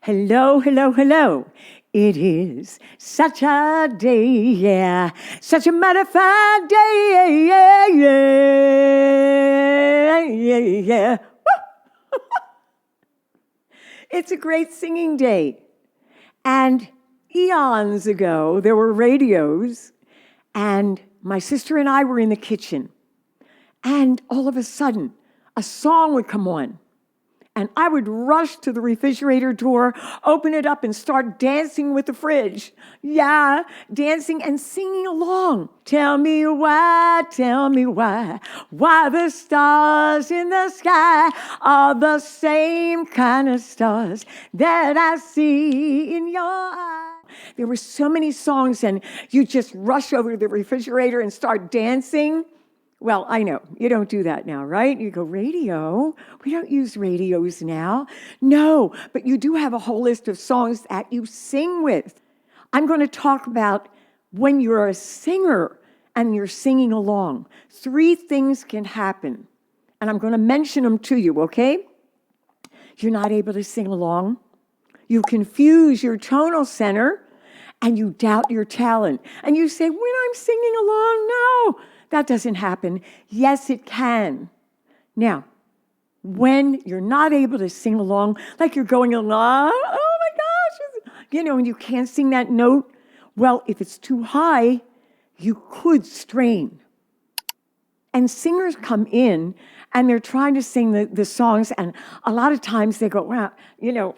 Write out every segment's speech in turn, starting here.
Hello, hello, hello. It is such a day, yeah. Such a modified day, yeah, yeah, yeah, yeah. It's a great singing day. And eons ago, there were radios, and my sister and I were in the kitchen. And all of a sudden, a song would come on. And I would rush to the refrigerator door, open it up, and start dancing with the fridge. Yeah, dancing and singing along. Tell me why the stars in the sky are the same kind of stars that I see in your eyes. There were so many songs, and you just rush over to the refrigerator and start dancing. Well, I know, you don't do that now, right? You go, radio? We don't use radios now. No, but you do have a whole list of songs that you sing with. I'm going to talk about when you're a singer and you're singing along. 3 things can happen, and I'm going to mention them to you, okay? You're not able to sing along. You confuse your tonal center, and you doubt your talent. And you say, when I'm singing along, no. That doesn't happen. Yes, it can. Now, when you're not able to sing along, like you're going along, oh my gosh, and you can't sing that note, well, if it's too high, you could strain. And singers come in and they're trying to sing the songs, and a lot of times they go, wow,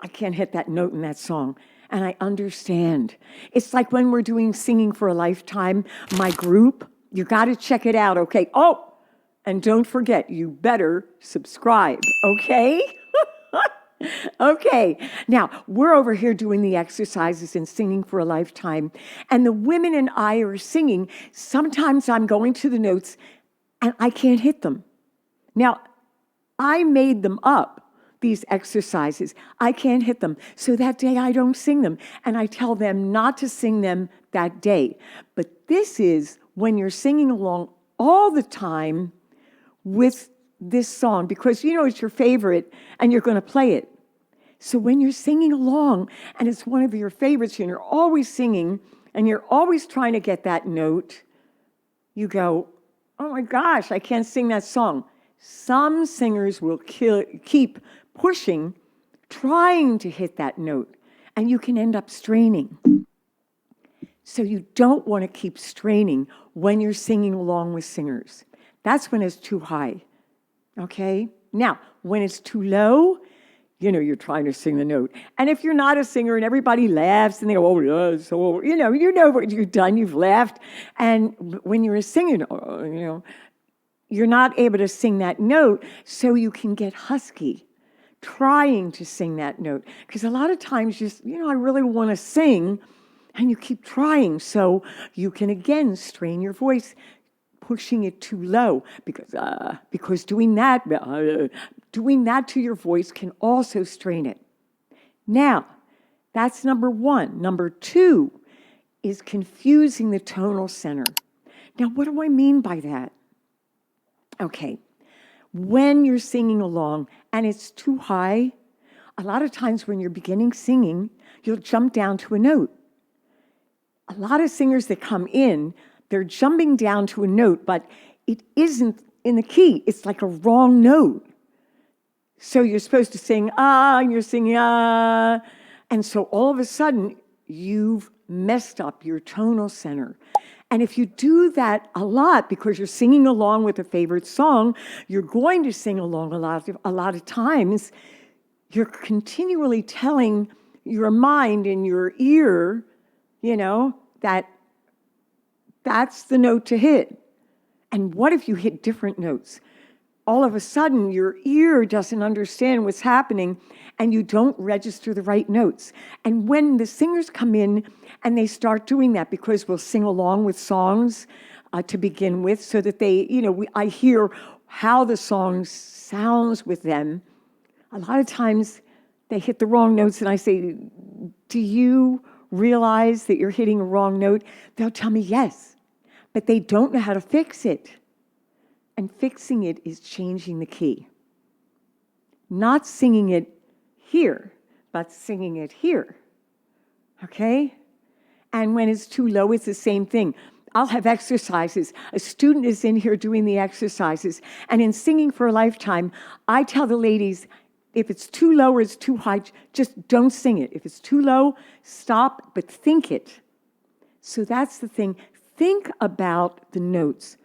I can't hit that note in that song. And I understand. It's like when we're doing Singing for a Lifetime, my group. You got to check it out, okay? Oh, and don't forget, you better subscribe, okay? Okay, now we're over here doing the exercises and Singing for a Lifetime, and the women and I are singing. Sometimes I'm going to the notes and I can't hit them. Now, I made them up, these exercises. I can't hit them. So that day I don't sing them, and I tell them not to sing them that day. But this is when you're singing along all the time with this song, because it's your favorite and you're going to play it. So when you're singing along and it's one of your favorites and you're always singing and you're always trying to get that note, you go, oh my gosh, I can't sing that song. Some singers will keep pushing, trying to hit that note, and you can end up straining. So you don't want to keep straining when you're singing along with singers. That's when it's too high, okay? Now, when it's too low, you're trying to sing the note. And if you're not a singer and everybody laughs and they go, oh, yeah, so, you know what you've done, you've laughed. And when you're a singer, you're not able to sing that note, so you can get husky trying to sing that note. Because a lot of times, I really want to sing, and you keep trying, so you can again strain your voice, pushing it too low, because doing that to your voice can also strain it. Now, that's number 1. Number 2 is confusing the tonal center. Now, what do I mean by that? Okay, when you're singing along and it's too high, a lot of times when you're beginning singing, you'll jump down to a note. A lot of singers that come in, they're jumping down to a note, but it isn't in the key. It's like a wrong note. So you're supposed to sing, and you're singing, and so all of a sudden, you've messed up your tonal center. And if you do that a lot because you're singing along with a favorite song, you're going to sing along a lot of times. You're continually telling your mind and your ear, that that's the note to hit. And what if you hit different notes? All of a sudden, your ear doesn't understand what's happening, and you don't register the right notes. And when the singers come in and they start doing that, because we'll sing along with songs to begin with, so that I hear how the song sounds with them. A lot of times they hit the wrong notes, and I say, do you realize that you're hitting a wrong note? They'll tell me yes, but they don't know how to fix it. And fixing it is changing the key. Not singing it here, but singing it here, okay? And when it's too low, it's the same thing. I'll have exercises. A student is in here doing the exercises. And in Singing for a Lifetime, I tell the ladies, if it's too low or it's too high, just don't sing it. If it's too low, stop, but think it. So that's the thing. Think about the notes,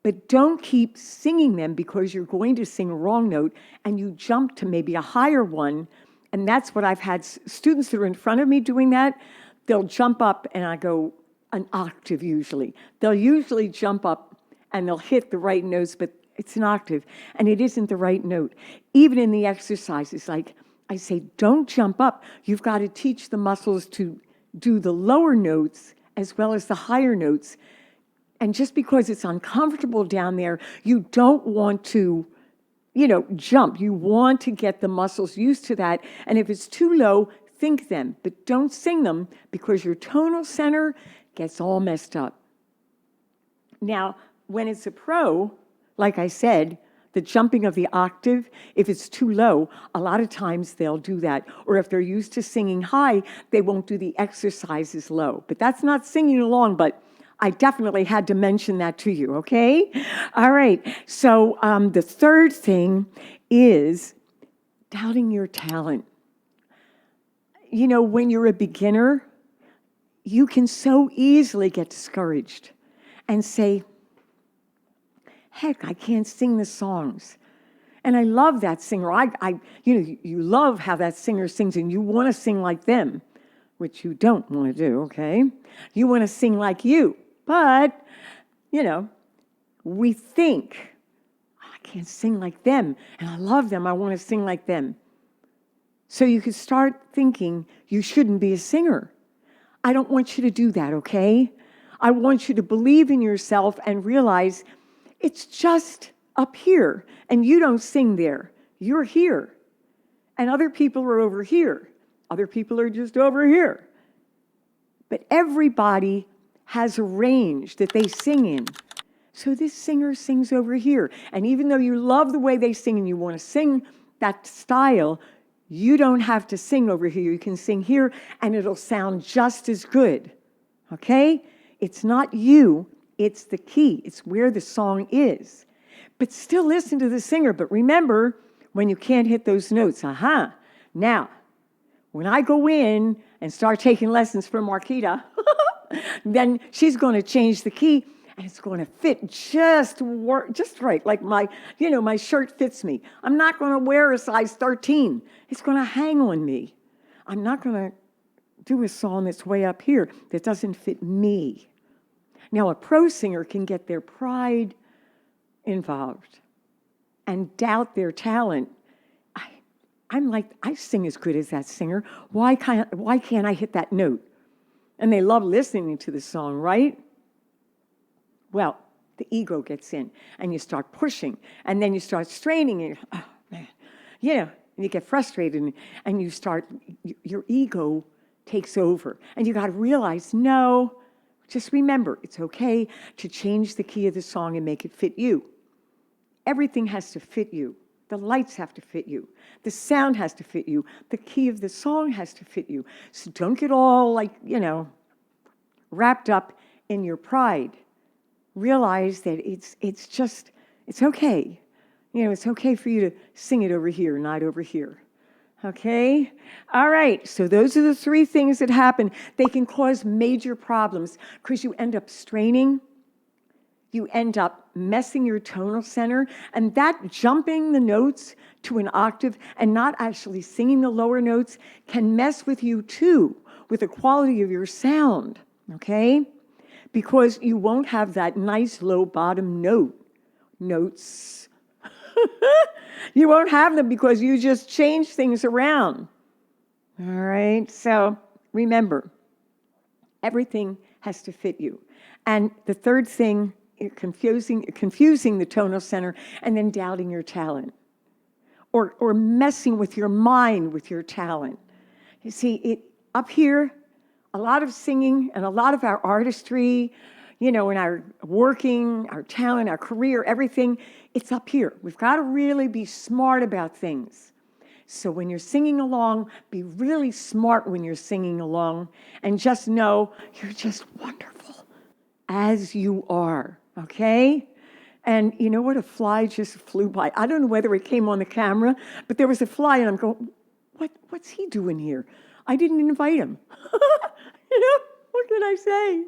but don't keep singing them because you're going to sing a wrong note and you jump to maybe a higher one. And that's what I've had students that are in front of me doing that. They'll jump up and I go an octave usually. They'll usually jump up and they'll hit the right notes, but it's an octave and it isn't the right note. Even in the exercises, like I say, don't jump up. You've got to teach the muscles to do the lower notes as well as the higher notes. And just because it's uncomfortable down there, you don't want to, jump. You want to get the muscles used to that. And if it's too low, think them, but don't sing them because your tonal center gets all messed up. Now, when it's a pro, like I said, the jumping of the octave, if it's too low, a lot of times they'll do that. Or if they're used to singing high, they won't do the exercises low. But that's not singing along, but I definitely had to mention that to you, okay? All right, so the third thing is doubting your talent. When you're a beginner, you can so easily get discouraged and say, heck, I can't sing the songs. And I love that singer. You love how that singer sings and you want to sing like them, which you don't want to do, okay? You want to sing like you. But, we think, I can't sing like them, and I love them, I want to sing like them. So you could start thinking you shouldn't be a singer. I don't want you to do that, okay? I want you to believe in yourself and realize it's just up here, and you don't sing there. You're here, and other people are over here. Other people are just over here. But everybody has a range that they sing in. So this singer sings over here. And even though you love the way they sing and you want to sing that style, you don't have to sing over here. You can sing here and it'll sound just as good. Okay? It's not you, it's the key. It's where the song is. But still listen to the singer. But remember, when you can't hit those notes, Now, when I go in and start taking lessons from Marquita, then she's going to change the key and it's going to fit just right. Like my shirt fits me. I'm not going to wear a size 13. It's going to hang on me. I'm not going to do a song that's way up here that doesn't fit me. Now, a pro singer can get their pride involved and doubt their talent. I sing as good as that singer. Why can't I hit that note? And they love listening to the song, right? Well, the ego gets in, and you start pushing, and then you start straining, and oh, man. And you get frustrated, and your ego takes over. And you got to realize, no, just remember, it's okay to change the key of the song and make it fit you. Everything has to fit you. The lights have to fit you. The sound has to fit you. The key of the song has to fit you. So don't get all wrapped up in your pride. Realize that it's okay. It's okay for you to sing it over here, not over here. Okay? All right, so those are the three things that happen. They can cause major problems because you end up straining. You end up messing your tonal center, and that jumping the notes to an octave and not actually singing the lower notes can mess with you too, with the quality of your sound, okay? Because you won't have that nice low bottom notes. You won't have them because you just change things around. All right, so remember, everything has to fit you. And the third thing, confusing the tonal center and then doubting your talent or messing with your mind with your talent. You see, up here, a lot of singing and a lot of our artistry, and our working, our talent, our career, everything, it's up here. We've got to really be smart about things. So when you're singing along, be really smart when you're singing along, and just know you're just wonderful as you are, okay? And you know what? A fly just flew by. I don't know whether it came on the camera, but there was a fly, and I'm going, what's he doing here? I didn't invite him. You know, what can I say?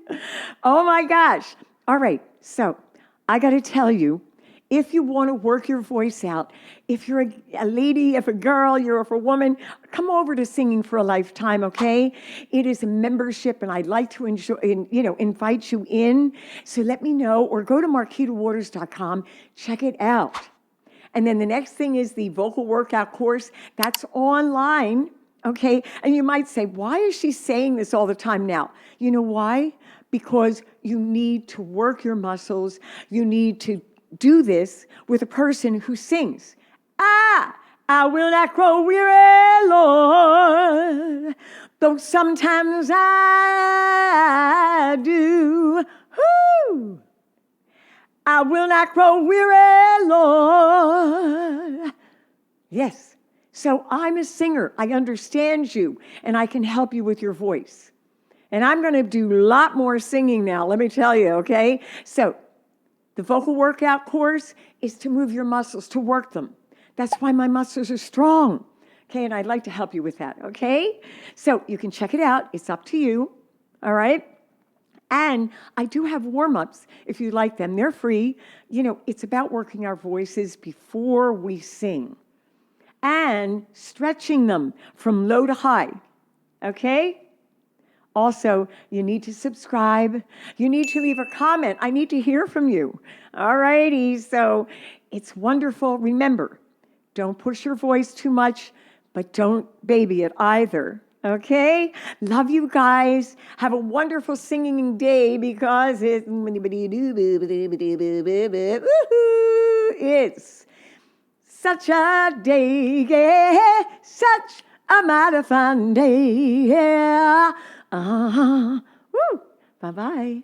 Oh my gosh. All right, so I got to tell you, if you want to work your voice out, if you're a lady, if a girl, you're a woman, come over to Singing for a Lifetime, okay? It is a membership, and I'd like to invite you in. So let me know, or go to marquitawaters.com, check it out. And then the next thing is the vocal workout course. That's online, okay? And you might say, why is she saying this all the time now? You know why? Because you need to work your muscles. You need to do this with a person who sings. I will not grow weary, Lord, though sometimes I do. Woo! I will not grow weary, Lord. Yes. So I'm a singer. I understand you, and I can help you with your voice. And I'm going to do a lot more singing now, let me tell you, okay? So the vocal workout course is to move your muscles, to work them. That's why my muscles are strong, okay? And I'd like to help you with that, okay? So you can check it out. It's up to you, all right? And I do have warm-ups if you like them. They're free. You know, it's about working our voices before we sing and stretching them from low to high, okay? Also, you need to subscribe. You need to leave a comment. I need to hear from you. All righty, so it's wonderful. Remember, don't push your voice too much, but don't baby it either. Okay? Love you guys. Have a wonderful singing day, because it's such a day, yeah, such a mighty fun day, yeah. Woo. Bye-bye.